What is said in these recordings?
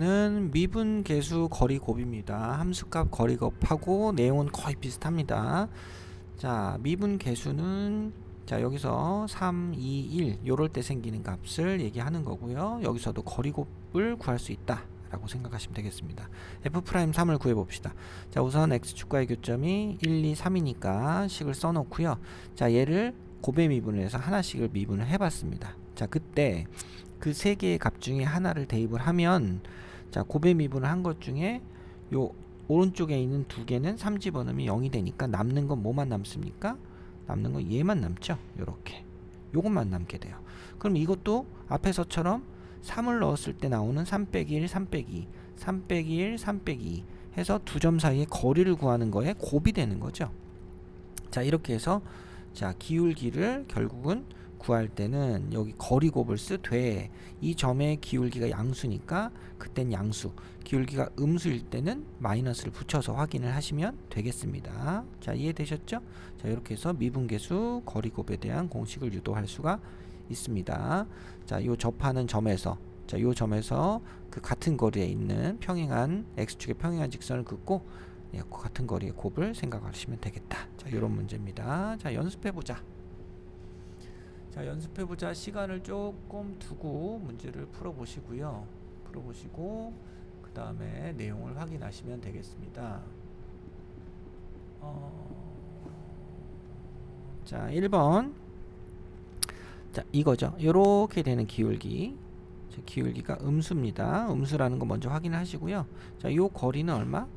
는 미분 계수 거리 곱입니다. 함수값 거리 곱하고 내용은 거의 비슷합니다. 자, 미분 계수는 자 여기서 3, 2, 1 요럴 때 생기는 값을 얘기하는 거고요. 여기서도 거리 곱을 구할 수 있다 라고 생각하시면 되겠습니다. F'3을 구해 봅시다. 자, 우선 x축과의 교점이 1, 2, 3이니까 식을 써 놓고요. 자, 얘를 곱의 미분을 해서 하나씩을 미분을 해 봤습니다. 자, 그때 그 세 개의 값 중에 하나를 대입을 하면 자, 곱의 미분을 한 것 중에 요 오른쪽에 있는 두 개는 3 집어넣으면 0이 되니까 남는 건 뭐만 남습니까? 남는 건 얘만 남죠. 요렇게 요것만 남게 돼요. 그럼 이것도 앞에서처럼 3을 넣었을 때 나오는 3 빼기 1, 3 빼기 2, 3 빼기 1, 3 빼기 2 해서 두 점 사이의 거리를 구하는 거에 곱이 되는 거죠. 자, 이렇게 해서 자, 기울기를 결국은 구할 때는 여기 거리 곱을 쓰되 이 점의 기울기가 양수니까 그땐 양수, 기울기가 음수일 때는 마이너스를 붙여서 확인을 하시면 되겠습니다. 자, 이해되셨죠? 자, 이렇게 해서 미분계수 거리 곱에 대한 공식을 유도할 수가 있습니다. 자, 요 접하는 점에서 자, 요 점에서 그 같은 거리에 있는 평행한 x축의 평행한 직선을 긋고 같은 거리의 곱을 생각하시면 되겠다. 자, 이런 문제입니다. 자, 연습해보자. 자, 연습해보자. 시간을 조금 두고 문제를 풀어보시고요. 풀어보시고 그 다음에 내용을 확인하시면 되겠습니다. 자, 1번. 자, 이거죠. 요렇게 되는 기울기. 자, 기울기가 음수입니다. 음수라는 거 먼저 확인을 하시고요. 자, 요 거리는 얼마?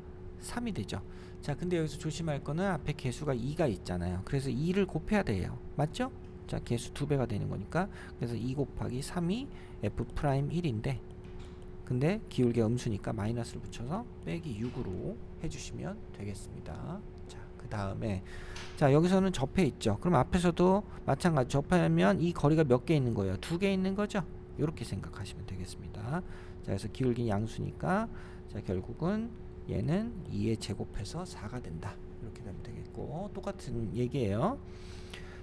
3이 되죠. 자, 근데 여기서 조심할 거는 앞에 개수가 2가 있잖아요. 그래서 2를 곱해야 돼요. 맞죠? 자, 개수 2배가 되는 거니까 그래서 2 곱하기 3이 F'1인데 근데 기울기가 음수니까 마이너스를 붙여서 빼기 6으로 해주시면 되겠습니다. 자, 그 다음에 자, 여기서는 접해 있죠. 그럼 앞에서도 마찬가지 접하면 이 거리가 몇 개 있는 거예요? 2개 있는 거죠? 이렇게 생각하시면 되겠습니다. 자, 그래서 기울기 양수니까 자, 결국은 얘는 2에 제곱해서 4가 된다. 이렇게 되면 되겠고 똑같은 얘기예요.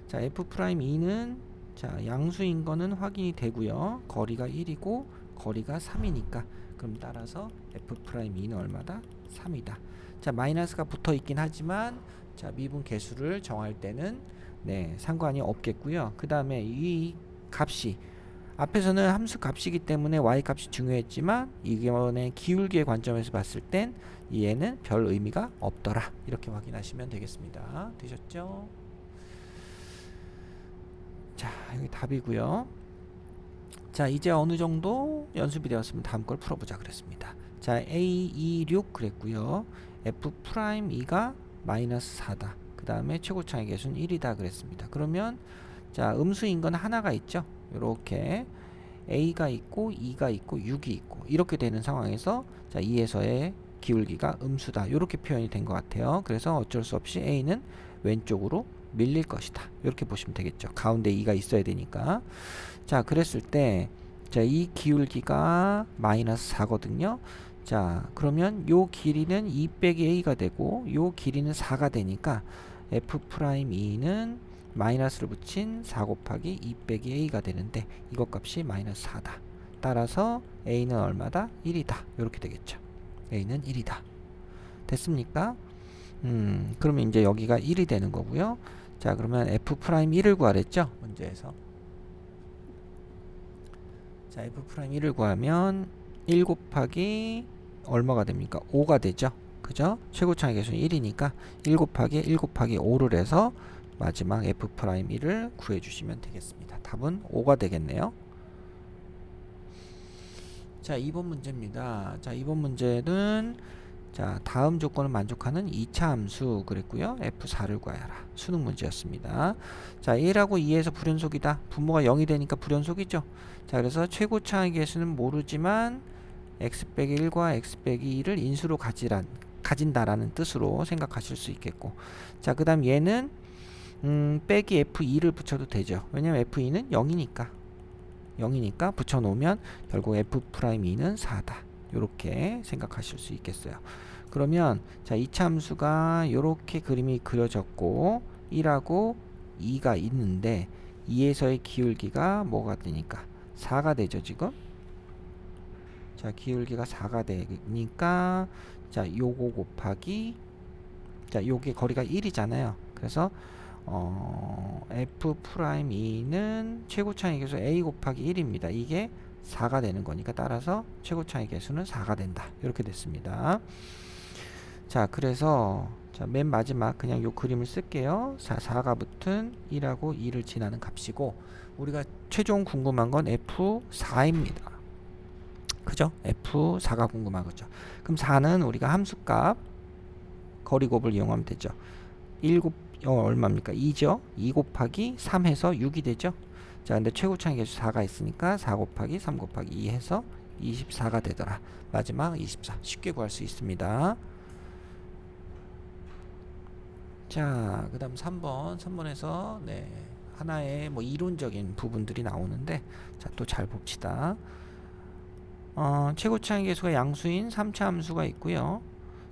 자, F'2는 자, 양수인 거는 확인이 되고요. 거리가 1이고 거리가 3이니까 그럼 따라서 F'2는 얼마다? 3이다. 자, 마이너스가 붙어 있긴 하지만 자, 미분 계수를 정할 때는 네, 상관이 없겠고요. 그 다음에 이 값이 앞에서는 함수 값이기 때문에 y 값이 중요했지만 이번에 기울기의 관점에서 봤을 땐 얘는 별 의미가 없더라. 이렇게 확인하시면 되겠습니다. 되셨죠? 자, 여기 답이고요. 자, 이제 어느 정도 연습이 되었으면 다음 걸 풀어보자 그랬습니다. 자, A26 그랬고요. F'2가 마이너스 4다. 그 다음에 최고차의 개수는 1이다 그랬습니다. 그러면 자, 음수인 건 하나가 있죠. 이렇게 A가 있고 2가 있고 6이 있고 이렇게 되는 상황에서 자, 2에서의 기울기가 음수다. 이렇게 표현이 된 것 같아요. 그래서 어쩔 수 없이 A는 왼쪽으로 밀릴 것이다. 이렇게 보시면 되겠죠. 가운데 2가 있어야 되니까. 자, 그랬을 때 자, 이 기울기가 마이너스 4거든요. 자, 그러면 요 길이는 2 빼기 A가 되고 요 길이는 4가 되니까 F'2는 마이너스를 붙인 4 곱하기 2 빼기 A가 되는데 이것 값이 마이너스 4다. 따라서 A는 얼마다? 1이다. 이렇게 되겠죠. A는 1이다. 됐습니까? 그러면 이제 여기가 1이 되는 거고요. 자, 그러면 F'1을 구하랬죠? 문제에서. 자, F'1을 구하면 1 곱하기 얼마가 됩니까? 5가 되죠? 그죠? 최고차의 개수는 1이니까 1 곱하기 1 곱하기 5를 해서 마지막 F'1을 구해주시면 되겠습니다. 답은 5가 되겠네요. 자, 2번 문제입니다. 자, 2번 문제는 자, 다음 조건을 만족하는 2차 함수 그랬고요. F4를 구하여라. 수능 문제였습니다. 자, 1하고 2에서 불연속이다. 분모가 0이 되니까 불연속이죠. 자, 그래서 최고차의 개수는 모르지만 x 빼기 1과 x 빼기 2를 인수로 가진다라는 뜻으로 생각하실 수 있겠고 자, 그 다음 얘는 빼기 F2를 붙여도 되죠. 왜냐면 F2는 0이니까 붙여놓으면 결국 F'2는 4다. 이렇게 생각하실 수 있겠어요. 그러면 자, 이 참수가 이렇게 그림이 그려졌고 1하고 2가 있는데 2에서의 기울기가 뭐가 되니까 4가 되죠 지금. 자, 기울기가 4가 되니까 자, 요거 곱하기 자, 요게 거리가 1이잖아요. 그래서 f 프라임 e는 최고차의 개수 a 곱하기 1입니다. 이게 4가 되는 거니까 따라서 최고차의 개수는 4가 된다. 이렇게 됐습니다. 자, 그래서 자, 맨 마지막 그냥 요 그림을 쓸게요. 4가 붙은 1하고 2를 지나는 값이고 우리가 최종 궁금한 건 F4입니다. 그죠? F4가 궁금한 거죠. 그럼 4는 우리가 함수값 거리곱을 이용하면 되죠. 1 얼마입니까? 2죠. 2 곱하기 3 해서 6이 되죠. 자, 근데 최고차의 개수 4가 있으니까 4 곱하기 3 곱하기 2 해서 24가 되더라. 마지막 24. 쉽게 구할 수 있습니다. 자, 그 다음 3번에서 네, 하나의 뭐 이론적인 부분들이 나오는데 자, 또 잘 봅시다. 최고차의 개수가 양수인 3차 함수가 있고요.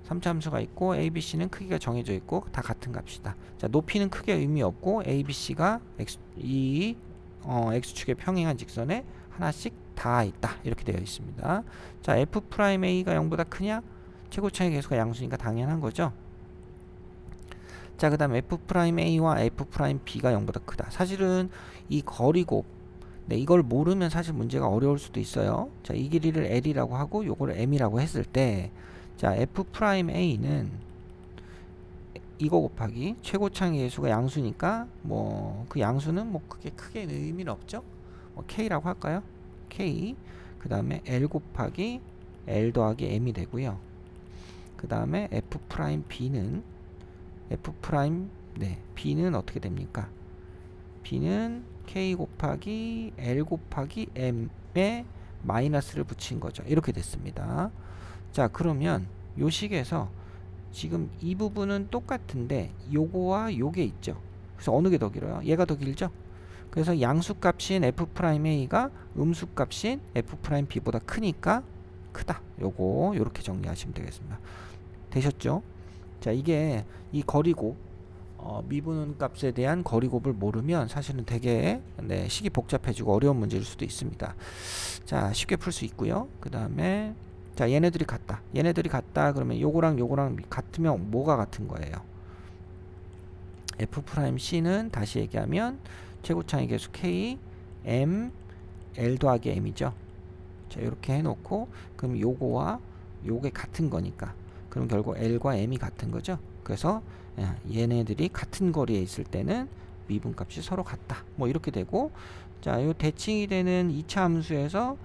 3차 함수가 있고 ABC는 크기가 정해져 있고 다 같은 값이다. 자, 높이는 크게 의미 없고 ABC가 X축의 평행한 직선에 하나씩 다 있다. 이렇게 되어 있습니다. 자, F'A가 0보다 크냐? 최고차의 개수가 양수니까 당연한 거죠. 자, 그 다음 F'A와 F'B가 0보다 크다. 사실은 이 거리곱 네, 이걸 모르면 사실 문제가 어려울 수도 있어요. 자, 이 길이를 L이라고 하고 요거를 M이라고 했을 때 자, F'A는 이거 곱하기 최고차의 개수가 양수니까 뭐 그 양수는 뭐 크게 의미는 없죠. 뭐 K라고 할까요? K. 그 다음에 L 곱하기 L 더하기 M이 되고요. 그 다음에 F'B는 B는 어떻게 됩니까? B는 K 곱하기 L 곱하기 M에 마이너스를 붙인 거죠. 이렇게 됐습니다. 자, 그러면 요 식에서 지금 이 부분은 똑같은데 요거와 요게 있죠. 그래서 어느 게 더 길어요? 얘가 더 길죠? 그래서 양수값인 F'A가 음수값인 F'B보다 크니까 크다. 요거 요렇게 정리하시면 되겠습니다. 되셨죠? 자, 이게 이 거리곱 미분 값에 대한 거리곱을 모르면 사실은 되게 네, 식이 복잡해지고 어려운 문제일 수도 있습니다. 자, 쉽게 풀 수 있고요. 그 다음에 자, 얘네들이 같다. 그러면 요거랑 요거랑 같으면 뭐가 같은 거예요? F'C는 다시 얘기하면 최고차의 개수 K, M, L 더하기 M이죠. 자, 이렇게 해놓고 그럼 요거와 요게 같은 거니까 그럼 결국 L과 M이 같은 거죠. 그래서 얘네들이 같은 거리에 있을 때는 미분값이 서로 같다. 뭐 이렇게 되고 자, 요 대칭이 되는 2차 함수에서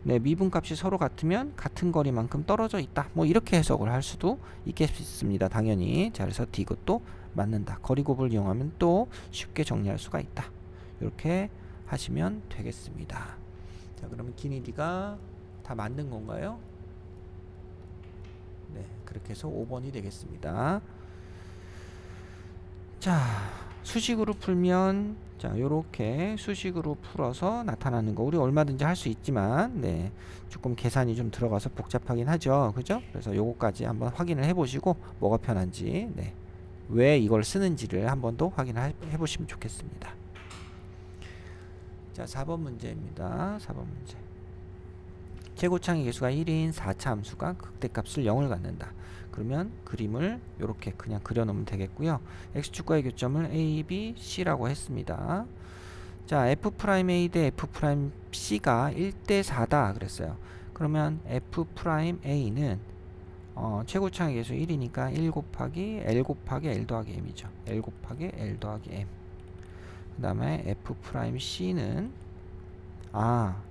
네, 미분값이 서로 같으면 같은 거리만큼 떨어져 있다. 뭐 이렇게 해석을 할 수도 있겠습니다. 당연히. 자, 그래서 D것도 맞는다. 거리곱을 이용하면 또 쉽게 정리할 수가 있다. 이렇게 하시면 되겠습니다. 자, 그러면 길이가 다 맞는 건가요? 네, 그렇게 해서 5번이 되겠습니다. 자, 수식으로 풀면 자, 요렇게 수식으로 풀어서 나타나는 거 우리 얼마든지 할 수 있지만 네, 조금 계산이 좀 들어가서 복잡하긴 하죠. 그죠? 그래서 요거까지 한번 확인을 해 보시고 뭐가 편한지 네, 왜 이걸 쓰는지를 한번 더 확인해 보시면 좋겠습니다. 자, 4번 문제입니다. 4번 문제. 최고차의 개수가 1인 4차 함수가 극대값을 0을 갖는다. 그러면 그림을 이렇게 그냥 그려놓으면 되겠고요. x축과의 교점을 a, b, c라고 했습니다. 자, F'A 대 F'C가 1대 4다 그랬어요. 그러면 F'A는 최고차의 개수 1이니까 1 곱하기 L 곱하기 L 더하기 M이죠. L 곱하기 L 더하기 M. 그 다음에 F'C는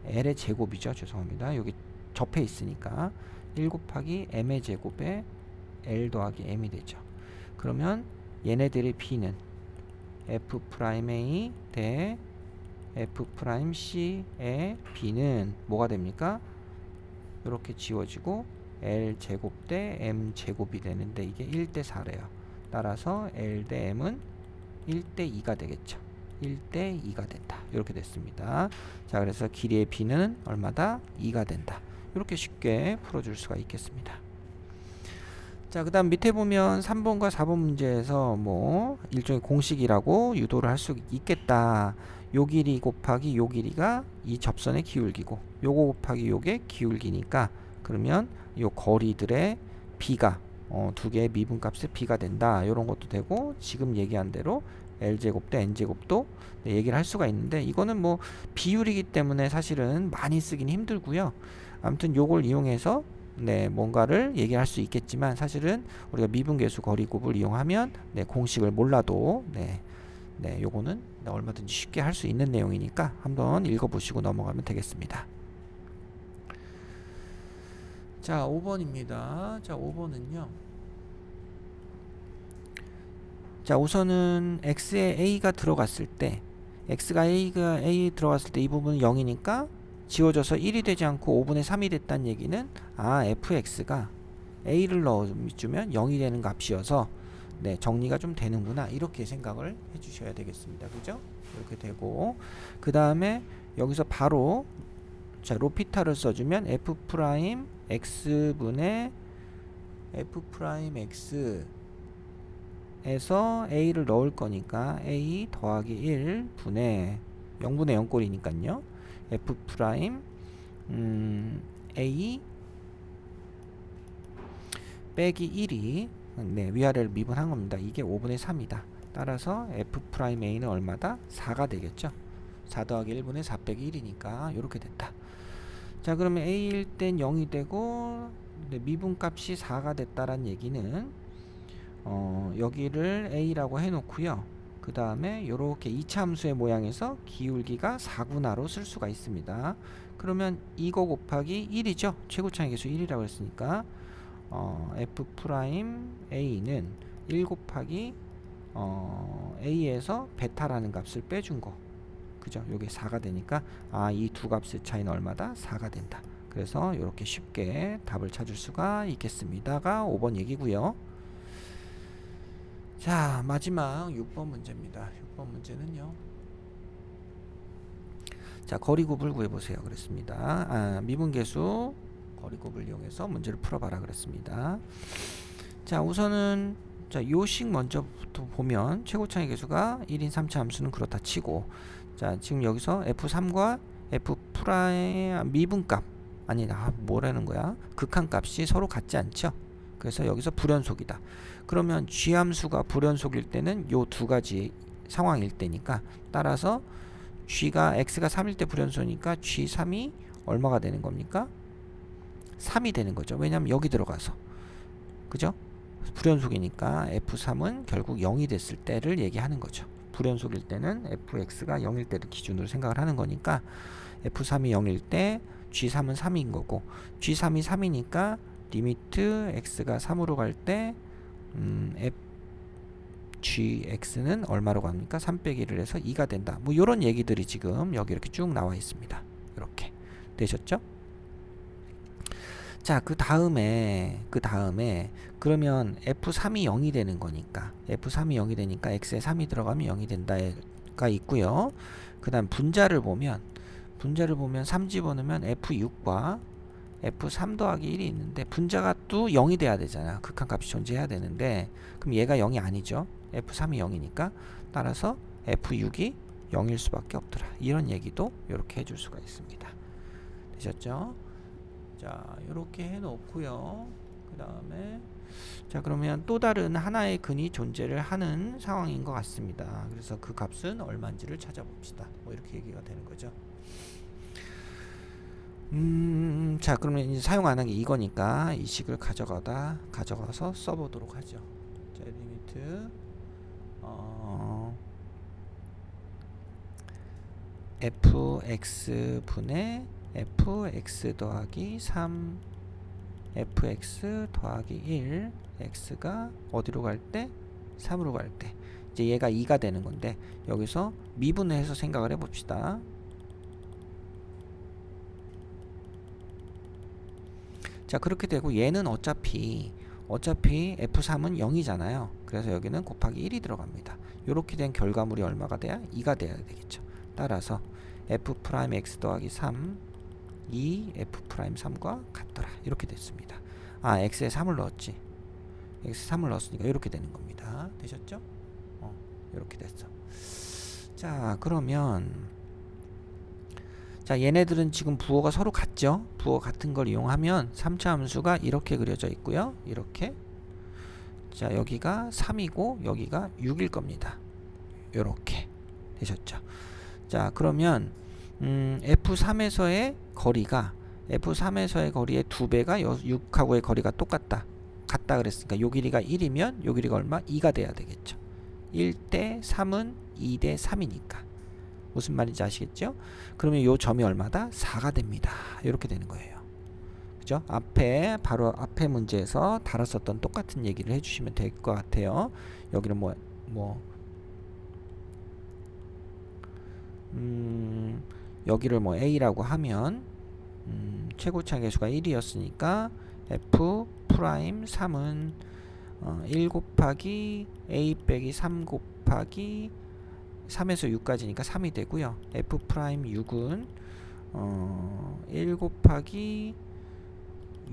L의 제곱이죠. 죄송합니다. 여기 접해 있으니까 1 곱하기 M의 제곱에 L 더하기 M이 되죠. 그러면 얘네들의 B는 F'A 대 F'C의 B는 뭐가 됩니까? 이렇게 지워지고 L 제곱 대 M 제곱이 되는데 이게 1대 4래요. 따라서 L 대 M은 1대 2가 되겠죠. 1대 2가 된다. 이렇게 됐습니다. 자, 그래서 길이의 B는 얼마다? 2가 된다. 이렇게 쉽게 풀어줄 수가 있겠습니다. 자, 그 다음 밑에 보면 3번과 4번 문제에서 뭐 일종의 공식이라고 유도를 할 수 있겠다. 요 길이 곱하기 요 길이가 이 접선의 기울기고 요거 곱하기 요게 기울기니까 그러면 요 거리들의 b가 두 개의 미분값의 b가 된다. 이런 것도 되고 지금 얘기한 대로 l제곱도 n제곱도 얘기를 할 수가 있는데 이거는 뭐 비율이기 때문에 사실은 많이 쓰긴 힘들고요. 아무튼 요걸 이용해서 뭔가를 얘기할 수 있겠지만 사실은 우리가 미분계수 거리곱을 이용하면 공식을 몰라도 요거는 얼마든지 쉽게 할 수 있는 내용이니까 한번 읽어보시고 넘어가면 되겠습니다. 자, 5번입니다. 자, 5번은요. 자, 우선은 x에 a가 들어갔을 때 x가 a 들어갔을 때 이 부분은 0이니까 지워져서 1이 되지 않고 5분의 3이 됐다는 얘기는 fx가 a를 넣어주면 0이 되는 값이어서 정리가 좀 되는구나 이렇게 생각을 해주셔야 되겠습니다. 그죠? 이렇게 되고 그 다음에 여기서 바로 자 로피탈을 써주면 f 프라임 x분의 f 프라임 x 에서 a를 넣을 거니까 a 더하기 1 분의 0분의 0꼴이니까요. f 프라임 a 빼기 1이 위아래를 미분한 겁니다. 이게 5분의 3이다. 따라서 f 프라임 a는 얼마다? 4가 되겠죠. 4 더하기 1분의 4 빼기 1이니까 이렇게 됐다. 자, 그러면 a일 땐 0이 되고 미분값이 4가 됐다란 얘기는 여기를 a라고 해놓고요. 그 다음에 이렇게 2차 함수의 모양에서 기울기가 4분화로 쓸 수가 있습니다. 그러면 이거 곱하기 1이죠. 최고차의 계수 1이라고 했으니까 f 프라임 a는 1 곱하기 a에서 베타라는 값을 빼준 거. 그죠? 요게 4가 되니까 이 두 값의 차이는 얼마다? 4가 된다. 그래서 이렇게 쉽게 답을 찾을 수가 있겠습니다가 5번 얘기고요. 자, 마지막 6번 문제입니다. 6번 문제는요. 자, 거리곱을 구해보세요. 그랬습니다. 미분계수 거리곱을 이용해서 문제를 풀어봐라 그랬습니다. 자, 우선은 자, 요식 먼저부터 보면 최고차의 계수가 1인 3차 함수는 그렇다 치고 자, 지금 여기서 f3과 f 프라임 미분값 뭐라는 거야? 극한값이 서로 같지 않죠? 그래서 여기서 불연속이다. 그러면 g함수가 불연속일 때는 요 두 가지 상황일 때니까 따라서 g가 x가 3일 때 불연속이니까 g3이 얼마가 되는 겁니까? 3이 되는 거죠. 왜냐면 여기 들어가서 그죠? 불연속이니까 f3은 결국 0이 됐을 때를 얘기하는 거죠. 불연속일 때는 fx가 0일 때를 기준으로 생각을 하는 거니까 f3이 0일 때 g3은 3인 거고 g3이 3이니까 리미트 x가 3으로 갈 때 gx는 얼마로 갑니까? 3 빼기 1을 해서 2가 된다. 뭐 이런 얘기들이 지금 여기 이렇게 쭉 나와 있습니다. 이렇게 되셨죠? 자, 그 다음에 그러면 f3이 0이 되는 거니까 f3이 0이 되니까 x에 3이 들어가면 0이 된다가 있고요. 그 다음 분자를 보면 3 집어넣으면 f6과 f3 더하기 1이 있는데 분자가 또 0이 돼야 되잖아. 극한값이 존재해야 되는데 그럼 얘가 0이 아니죠. f3이 0이니까 따라서 f6이 0일 수밖에 없더라. 이런 얘기도 이렇게 해줄 수가 있습니다. 되셨죠? 자, 이렇게 해놓고요. 그 다음에 자, 그러면 또 다른 하나의 근이 존재를 하는 상황인 것 같습니다. 그래서 그 값은 얼마인지를 찾아봅시다. 뭐 이렇게 얘기가 되는 거죠. 자, 그러면 이제 사용 안 한 게 이거니까 이 식을 가져가서 써보도록 하죠. 자, 리미트 fx 분의 fx 더하기 3 fx 더하기 1 x가 어디로 갈 때? 3으로 갈 때 이제 얘가 2가 되는 건데 여기서 미분을 해서 생각을 해봅시다. 자, 그렇게 되고 얘는 어차피 f3은 0이잖아요. 그래서 여기는 곱하기 1이 들어갑니다. 이렇게 된 결과물이 얼마가 돼야? 2가 돼야 되겠죠. 따라서 f 프라임 x 더하기 3 2 f 프라임 3과 같더라. 이렇게 됐습니다. x에 3을 넣었지. x에 3을 넣었으니까 이렇게 되는 겁니다. 되셨죠? 이렇게 됐어. 자, 그러면 자, 얘네들은 지금 부호가 서로 같죠? 부호 같은 걸 이용하면 3차 함수가 이렇게 그려져 있고요. 이렇게. 자, 여기가 3이고 여기가 6일 겁니다. 요렇게 되셨죠? 자, 그러면 F3에서의 거리가 F3에서의 거리의 2배가 6하고의 거리가 같다 그랬으니까 요 길이가 1이면 요 길이가 얼마? 2가 돼야 되겠죠. 1대 3은 2대 3이니까. 무슨 말인지 아시겠죠? 그러면 요 점이 얼마다? 4가 됩니다. 이렇게 되는 거예요. 그죠? 바로 앞에 문제에서 다뤘었던 똑같은 얘기를 해주시면 될 것 같아요. 여기는 여기를 A라고 하면 최고차 계수가 1이었으니까 F 프라임 3은 1 곱하기 A 빼기 3 곱하기 3에서 6까지니까 3이 되고요. F 프라임 6은 1 곱하기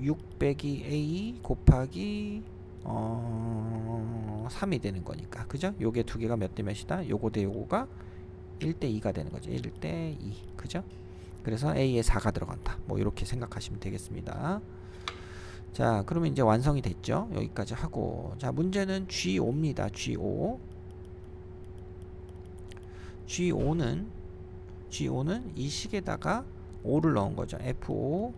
6 빼기 A 곱하기 3이 되는 거니까. 그죠? 요게 두 개가 몇 대 몇이다? 요거 대 요거가 1대 2가 되는 거죠. 1대 2. 그죠? 그래서 A에 4가 들어간다. 뭐 이렇게 생각하시면 되겠습니다. 자, 그러면 이제 완성이 됐죠. 여기까지 하고. 자, 문제는 G5입니다. G5는 이 식에다가 5를 넣은 거죠. F5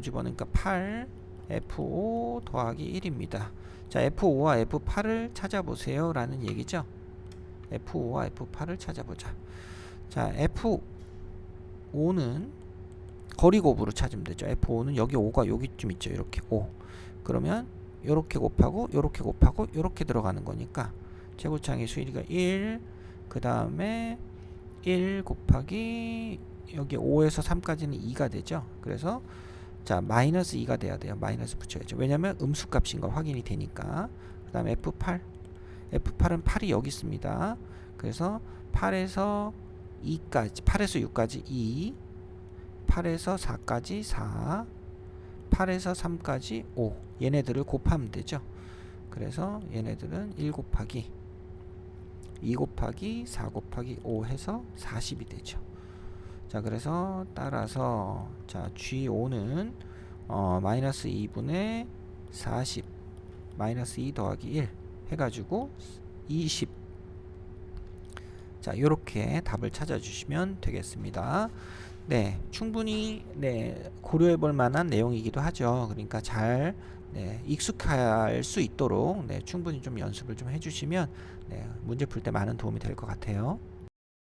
집어넣으니까 8 F5 더하기 1입니다. 자, F5와 F8을 찾아보세요 라는 얘기죠. F5와 F8을 찾아보자. 자, F5는 거리곱으로 찾으면 되죠. F5는 여기 5가 여기쯤 있죠. 이렇게 5. 그러면 요렇게 곱하고 요렇게 곱하고 요렇게 들어가는 거니까 최고차의 수위가 1, 그 다음에 1 곱하기 여기 5에서 3까지는 2가 되죠. 그래서 자, 마이너스 2가 돼야 돼요. 마이너스 붙여야죠. 왜냐면 음수값인 거 확인이 되니까. 그 다음에 F8은 8이 여기 있습니다. 그래서 8에서 6까지 2, 8에서 4까지 4, 8에서 3까지 5. 얘네들을 곱하면 되죠. 그래서 얘네들은 1 곱하기 2 곱하기 4 곱하기 5 해서 40이 되죠. 자, 그래서 따라서 자, G5는 마이너스 2분의 40 마이너스 2 더하기 1 해가지고 20. 자, 요렇게 답을 찾아주시면 되겠습니다. 네, 충분히 고려해 볼 만한 내용이기도 하죠. 그러니까 잘 익숙할 수 있도록 충분히 좀 연습을 좀 해주시면 문제 풀 때 많은 도움이 될 것 같아요.